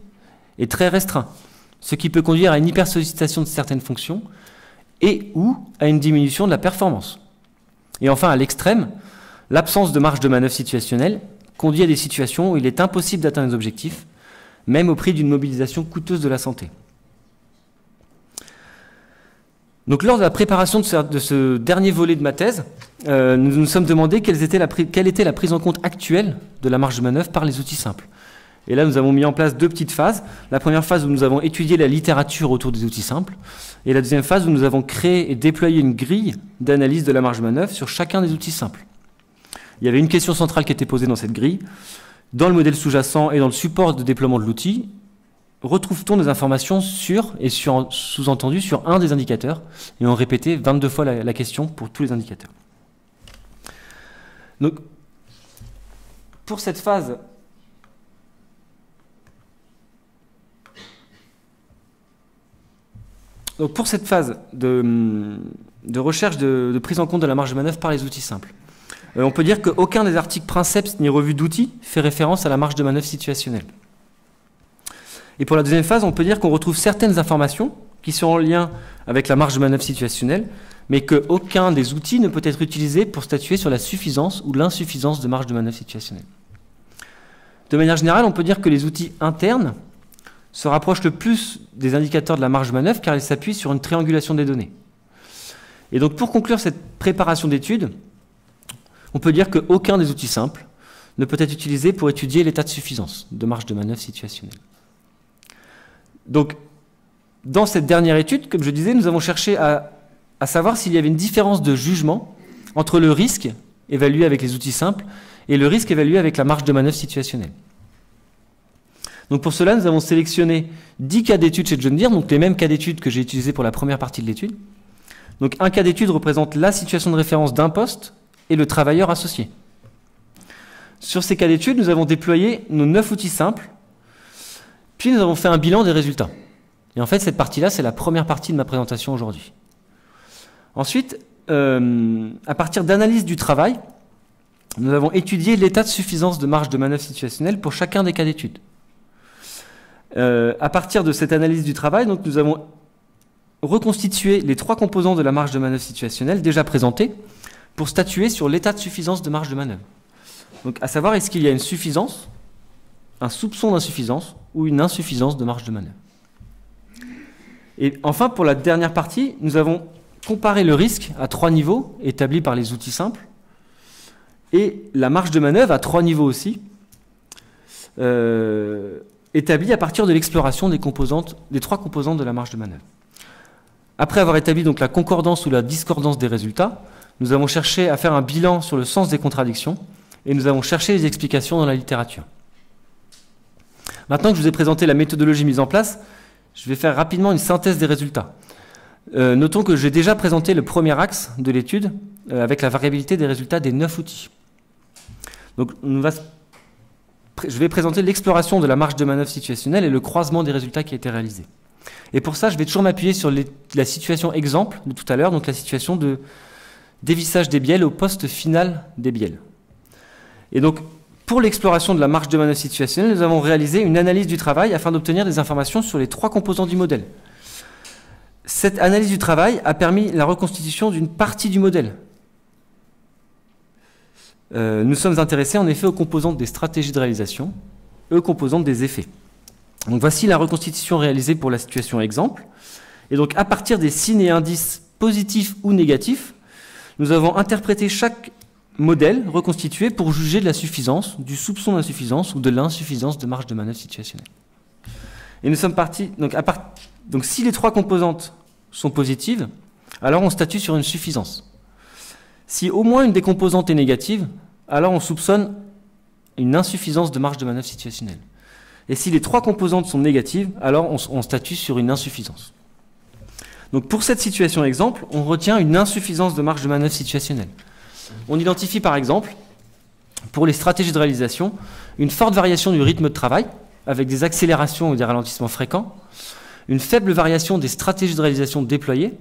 est très restreint, ce qui peut conduire à une hypersollicitation de certaines fonctions et ou à une diminution de la performance. Et enfin, à l'extrême, l'absence de marge de manœuvre situationnelle conduit à des situations où il est impossible d'atteindre les objectifs, même au prix d'une mobilisation coûteuse de la santé. Donc, lors de la préparation de ce dernier volet de ma thèse, nous nous sommes demandé quelle était la prise en compte actuelle de la marge de manœuvre par les outils simples. Et là, nous avons mis en place deux petites phases. La première phase où nous avons étudié la littérature autour des outils simples, et la deuxième phase où nous avons créé et déployé une grille d'analyse de la marge de manœuvre sur chacun des outils simples. Il y avait une question centrale qui était posée dans cette grille. Dans le modèle sous-jacent et dans le support de déploiement de l'outil, retrouve-t-on des informations sur, et sous-entendu sur un des indicateurs? Et on répétait 22 fois la question pour tous les indicateurs. Donc, pour cette phase, de recherche de prise en compte de la marge de manœuvre par les outils simples, on peut dire qu'aucun des articles Princeps ni revue d'outils fait référence à la marge de manœuvre situationnelle. Et pour la deuxième phase, on peut dire qu'on retrouve certaines informations qui sont en lien avec la marge de manœuvre situationnelle, mais qu'aucun des outils ne peut être utilisé pour statuer sur la suffisance ou l'insuffisance de marge de manœuvre situationnelle. De manière générale, on peut dire que les outils internes se rapprochent le plus des indicateurs de la marge de manœuvre car ils s'appuient sur une triangulation des données. Et donc, pour conclure cette préparation d'études, on peut dire qu'aucun des outils simples ne peut être utilisé pour étudier l'état de suffisance de marge de manœuvre situationnelle. Donc, dans cette dernière étude, comme je disais, nous avons cherché à savoir s'il y avait une différence de jugement entre le risque évalué avec les outils simples et le risque évalué avec la marge de manœuvre situationnelle. Donc pour cela, nous avons sélectionné 10 cas d'études chez John Deere, donc les mêmes cas d'études que j'ai utilisés pour la première partie de l'étude. Donc un cas d'étude représente la situation de référence d'un poste et le travailleur associé. Sur ces cas d'études, nous avons déployé nos 9 outils simples, puis nous avons fait un bilan des résultats. Et en fait, cette partie-là, c'est la première partie de ma présentation aujourd'hui. Ensuite, à partir d'analyse du travail, nous avons étudié l'état de suffisance de marge de manœuvre situationnelle pour chacun des cas d'étude. À partir de cette analyse du travail, donc, nous avons reconstitué les 3 composants de la marge de manœuvre situationnelle déjà présentés pour statuer sur l'état de suffisance de marge de manœuvre. Donc, à savoir, est-ce qu'il y a une suffisance, un soupçon d'insuffisance ou une insuffisance de marge de manœuvre. Et enfin, pour la dernière partie, nous avons comparé le risque à 3 niveaux établis par les outils simples et la marge de manœuvre à 3 niveaux aussi, établie à partir de l'exploration des 3 composantes de la marge de manœuvre. Après avoir établi donc la concordance ou la discordance des résultats, nous avons cherché à faire un bilan sur le sens des contradictions et nous avons cherché les explications dans la littérature. Maintenant que je vous ai présenté la méthodologie mise en place, je vais faire rapidement une synthèse des résultats. Notons que j'ai déjà présenté le premier axe de l'étude avec la variabilité des résultats des 9 outils. Donc, je vais présenter l'exploration de la marge de manœuvre situationnelle et le croisement des résultats qui a été réalisé. Et pour ça, je vais toujours m'appuyer sur la situation exemple de tout à l'heure, donc la situation de dévissage des bielles au poste final des bielles. Et donc, pour l'exploration de la marge de manœuvre situationnelle, nous avons réalisé une analyse du travail afin d'obtenir des informations sur les 3 composants du modèle. Cette analyse du travail a permis la reconstitution d'une partie du modèle. Nous sommes intéressés en effet aux composantes des stratégies de réalisation, aux composantes des effets. Donc voici la reconstitution réalisée pour la situation exemple. Et donc à partir des signes et indices positifs ou négatifs, nous avons interprété chaque modèles reconstitués pour juger de la suffisance, du soupçon d'insuffisance ou de l'insuffisance de marge de manœuvre situationnelle. Et nous sommes partis, donc si les trois composantes sont positives, alors on statue sur une suffisance. Si au moins une des composantes est négative, alors on soupçonne une insuffisance de marge de manœuvre situationnelle. Et si les trois composantes sont négatives, alors on statue sur une insuffisance. Donc pour cette situation exemple, on retient une insuffisance de marge de manœuvre situationnelle. On identifie par exemple, pour les stratégies de réalisation, une forte variation du rythme de travail, avec des accélérations ou des ralentissements fréquents, une faible variation des stratégies de réalisation déployées,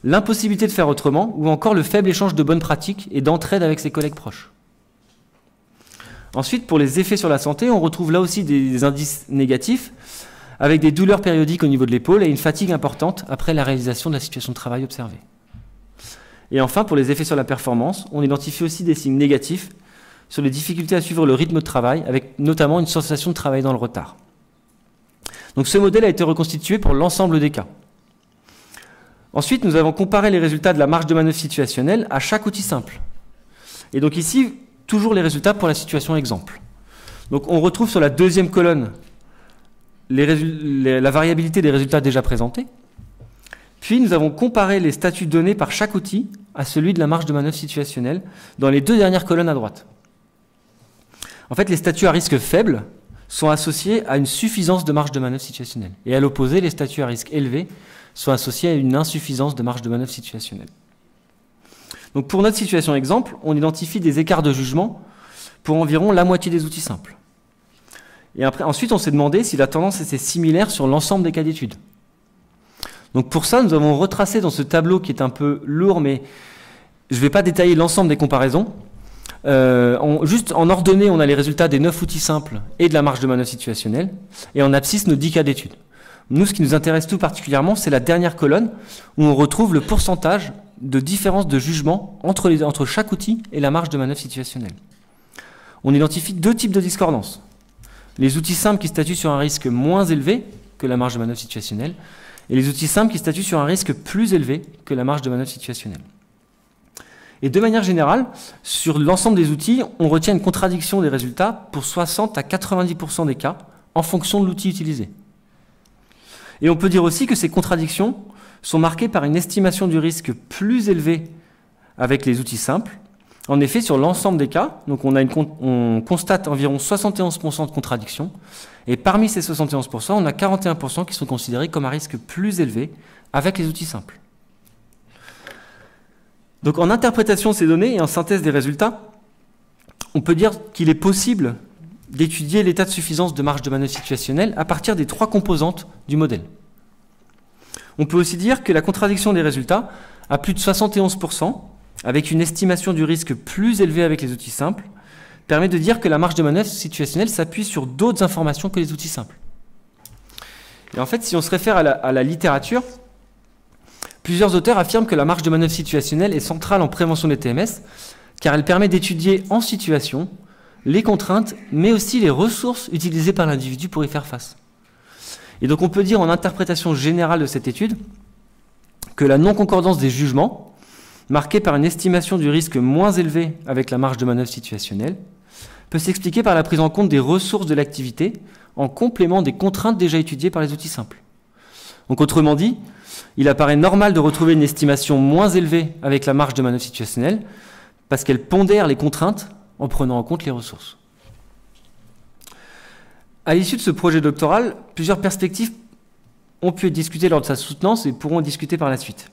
l'impossibilité de faire autrement, ou encore le faible échange de bonnes pratiques et d'entraide avec ses collègues proches. Ensuite, pour les effets sur la santé, on retrouve là aussi des indices négatifs, avec des douleurs périodiques au niveau de l'épaule et une fatigue importante après la réalisation de la situation de travail observée. Et enfin, pour les effets sur la performance, on identifie aussi des signes négatifs sur les difficultés à suivre le rythme de travail, avec notamment une sensation de travailler dans le retard. Donc ce modèle a été reconstitué pour l'ensemble des cas. Ensuite, nous avons comparé les résultats de la marge de manœuvre situationnelle à chaque outil simple. Et donc ici, toujours les résultats pour la situation exemple. Donc on retrouve sur la deuxième colonne la variabilité des résultats déjà présentés. Puis nous avons comparé les statuts donnés par chaque outil à celui de la marge de manœuvre situationnelle dans les deux dernières colonnes à droite. En fait, les statuts à risque faible sont associés à une suffisance de marge de manœuvre situationnelle. Et à l'opposé, les statuts à risque élevé sont associés à une insuffisance de marge de manœuvre situationnelle. Donc pour notre situation exemple, on identifie des écarts de jugement pour environ la moitié des outils simples. Et ensuite, on s'est demandé si la tendance était similaire sur l'ensemble des cas d'études. Donc pour ça, nous avons retracé dans ce tableau qui est un peu lourd, mais je ne vais pas détailler l'ensemble des comparaisons. Juste en ordonnée, on a les résultats des 9 outils simples et de la marge de manœuvre situationnelle, et en abscisse, nos 10 cas d'études. Nous, ce qui nous intéresse tout particulièrement, c'est la dernière colonne, où on retrouve le pourcentage de différence de jugement entre chaque outil et la marge de manœuvre situationnelle. On identifie deux types de discordance. Les outils simples qui statuent sur un risque moins élevé que la marge de manœuvre situationnelle, et les outils simples qui statuent sur un risque plus élevé que la marge de manœuvre situationnelle. Et de manière générale, sur l'ensemble des outils, on retient une contradiction des résultats pour 60 à 90% des cas, en fonction de l'outil utilisé. Et on peut dire aussi que ces contradictions sont marquées par une estimation du risque plus élevée avec les outils simples. En effet, sur l'ensemble des cas, donc on constate environ 71% de contradictions, et parmi ces 71%, on a 41% qui sont considérés comme un risque plus élevé avec les outils simples. Donc en interprétation de ces données et en synthèse des résultats, on peut dire qu'il est possible d'étudier l'état de suffisance de marge de manœuvre situationnelle à partir des trois composantes du modèle. On peut aussi dire que la contradiction des résultats a plus de 71%, avec une estimation du risque plus élevée avec les outils simples, permet de dire que la marge de manœuvre situationnelle s'appuie sur d'autres informations que les outils simples. Et en fait, si on se réfère à la littérature, plusieurs auteurs affirment que la marge de manœuvre situationnelle est centrale en prévention des TMS, car elle permet d'étudier en situation les contraintes, mais aussi les ressources utilisées par l'individu pour y faire face. Et donc on peut dire en interprétation générale de cette étude que la non-concordance des jugements, marquée par une estimation du risque moins élevé avec la marge de manœuvre situationnelle, peut s'expliquer par la prise en compte des ressources de l'activité en complément des contraintes déjà étudiées par les outils simples. Donc autrement dit, il apparaît normal de retrouver une estimation moins élevée avec la marge de manœuvre situationnelle parce qu'elle pondère les contraintes en prenant en compte les ressources. À l'issue de ce projet doctoral, plusieurs perspectives ont pu être discutées lors de sa soutenance et pourront être discutées par la suite.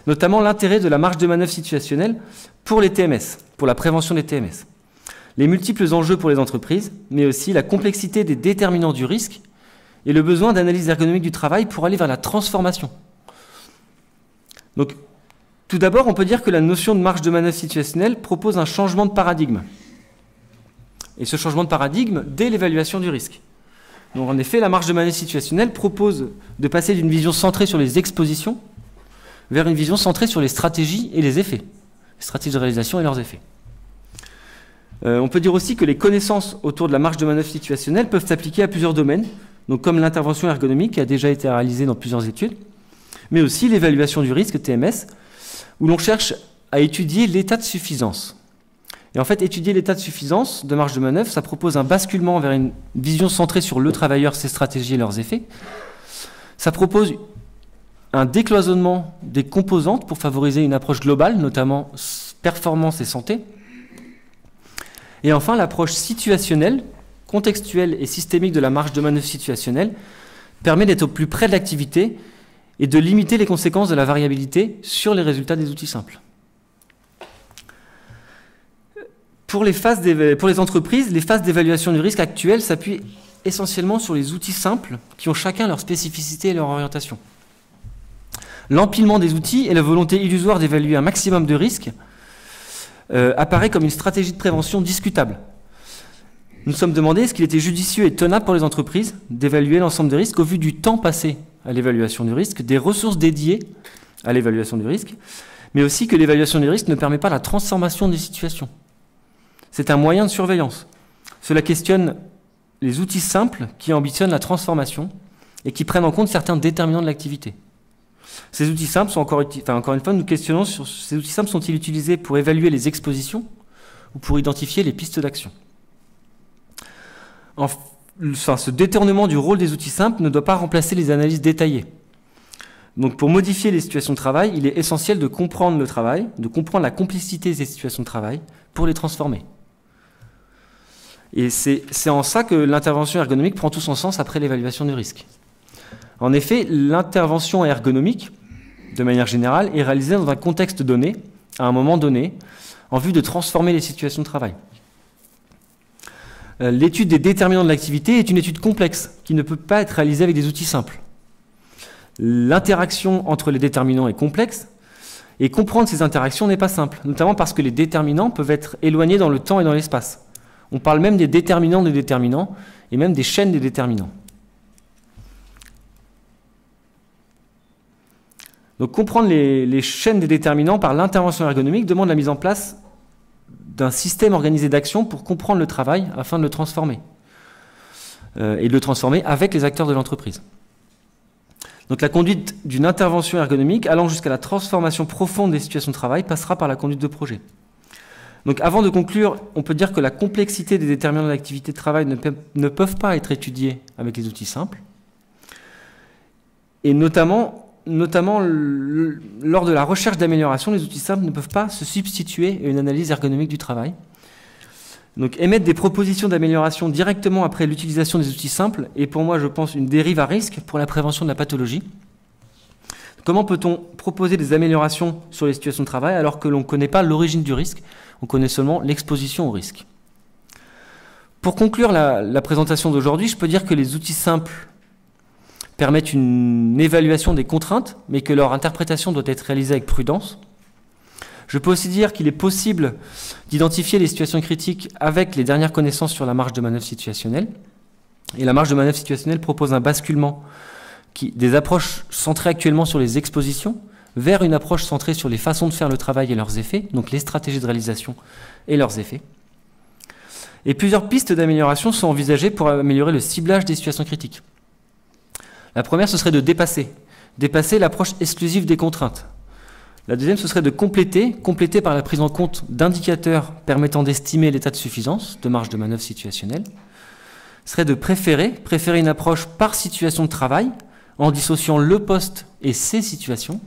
Notamment l'intérêt de la marge de manœuvre situationnelle pour les TMS, pour la prévention des TMS. Les multiples enjeux pour les entreprises, mais aussi la complexité des déterminants du risque et le besoin d'analyse ergonomique du travail pour aller vers la transformation. Donc, tout d'abord, on peut dire que la notion de marge de manœuvre situationnelle propose un changement de paradigme. Et ce changement de paradigme dès l'évaluation du risque. Donc, en effet, la marge de manœuvre situationnelle propose de passer d'une vision centrée sur les expositions vers une vision centrée sur les stratégies et les effets, les stratégies de réalisation et leurs effets. On peut dire aussi que les connaissances autour de la marge de manœuvre situationnelle peuvent s'appliquer à plusieurs domaines, donc comme l'intervention ergonomique qui a déjà été réalisée dans plusieurs études, mais aussi l'évaluation du risque, TMS, où l'on cherche à étudier l'état de suffisance. Et en fait, étudier l'état de suffisance de marge de manœuvre, ça propose un basculement vers une vision centrée sur le travailleur, ses stratégies et leurs effets. Ça propose un décloisonnement des composantes pour favoriser une approche globale, notamment performance et santé. Et enfin, l'approche situationnelle, contextuelle et systémique de la marge de manœuvre situationnelle permet d'être au plus près de l'activité et de limiter les conséquences de la variabilité sur les résultats des outils simples. Pour les entreprises, les phases d'évaluation du risque actuelles s'appuient essentiellement sur les outils simples qui ont chacun leur spécificité et leur orientation. L'empilement des outils et la volonté illusoire d'évaluer un maximum de risques apparaît comme une stratégie de prévention discutable. Nous nous sommes demandé est-ce qu'il était judicieux et tenable pour les entreprises d'évaluer l'ensemble des risques au vu du temps passé à l'évaluation du risque, des ressources dédiées à l'évaluation du risque, mais aussi que l'évaluation du risque ne permet pas la transformation des situations. C'est un moyen de surveillance. Cela questionne les outils simples qui ambitionnent la transformation et qui prennent en compte certains déterminants de l'activité. Ces outils simples sont encore une fois, nous questionnons sur ces outils simples sont-ils utilisés pour évaluer les expositions ou pour identifier les pistes d'action. Ce détournement du rôle des outils simples ne doit pas remplacer les analyses détaillées. Donc pour modifier les situations de travail, il est essentiel de comprendre le travail, de comprendre la complexité des situations de travail pour les transformer. Et c'est en ça que l'intervention ergonomique prend tout son sens après l'évaluation du risque. En effet, l'intervention ergonomique, de manière générale, est réalisée dans un contexte donné, à un moment donné, en vue de transformer les situations de travail. L'étude des déterminants de l'activité est une étude complexe qui ne peut pas être réalisée avec des outils simples. L'interaction entre les déterminants est complexe et comprendre ces interactions n'est pas simple, notamment parce que les déterminants peuvent être éloignés dans le temps et dans l'espace. On parle même des déterminants et même des chaînes des déterminants. Donc comprendre les chaînes des déterminants par l'intervention ergonomique demande la mise en place d'un système organisé d'action pour comprendre le travail afin de le transformer. Et de le transformer avec les acteurs de l'entreprise. Donc la conduite d'une intervention ergonomique allant jusqu'à la transformation profonde des situations de travail passera par la conduite de projet. Donc avant de conclure, on peut dire que la complexité des déterminants de l'activité de travail ne peuvent pas être étudiés avec les outils simples. Et notamment lors de la recherche d'amélioration, les outils simples ne peuvent pas se substituer à une analyse ergonomique du travail. Donc émettre des propositions d'amélioration directement après l'utilisation des outils simples est pour moi, je pense, une dérive à risque pour la prévention de la pathologie. Comment peut-on proposer des améliorations sur les situations de travail alors que l'on ne connaît pas l'origine du risque, on connaît seulement l'exposition au risque? Pour conclure la présentation d'aujourd'hui, je peux dire que les outils simples permettent une évaluation des contraintes, mais que leur interprétation doit être réalisée avec prudence. Je peux aussi dire qu'il est possible d'identifier les situations critiques avec les dernières connaissances sur la marge de manœuvre situationnelle. Et la marge de manœuvre situationnelle propose un basculement des approches centrées actuellement sur les expositions vers une approche centrée sur les façons de faire le travail et leurs effets, donc les stratégies de réalisation et leurs effets. Et plusieurs pistes d'amélioration sont envisagées pour améliorer le ciblage des situations critiques. La première, ce serait de dépasser l'approche exclusive des contraintes. La deuxième, ce serait de compléter par la prise en compte d'indicateurs permettant d'estimer l'état de suffisance de marge de manœuvre situationnelle. Ce serait de préférer une approche par situation de travail, en dissociant le poste et ses situations.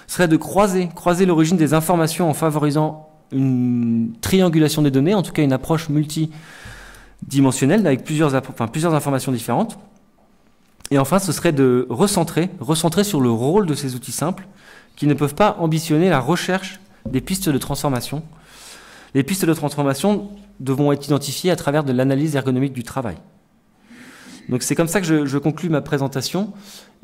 Ce serait de croiser l'origine des informations en favorisant une triangulation des données, en tout cas une approche multidimensionnelle avec plusieurs informations différentes. Et enfin, ce serait de recentrer sur le rôle de ces outils simples qui ne peuvent pas ambitionner la recherche des pistes de transformation. Les pistes de transformation devront être identifiées à travers de l'analyse ergonomique du travail. Donc c'est comme ça que je conclus ma présentation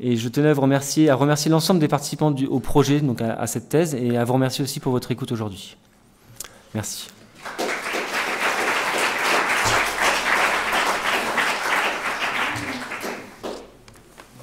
et je tenais à remercier l'ensemble des participants au projet, donc à cette thèse, et à vous remercier aussi pour votre écoute aujourd'hui. Merci.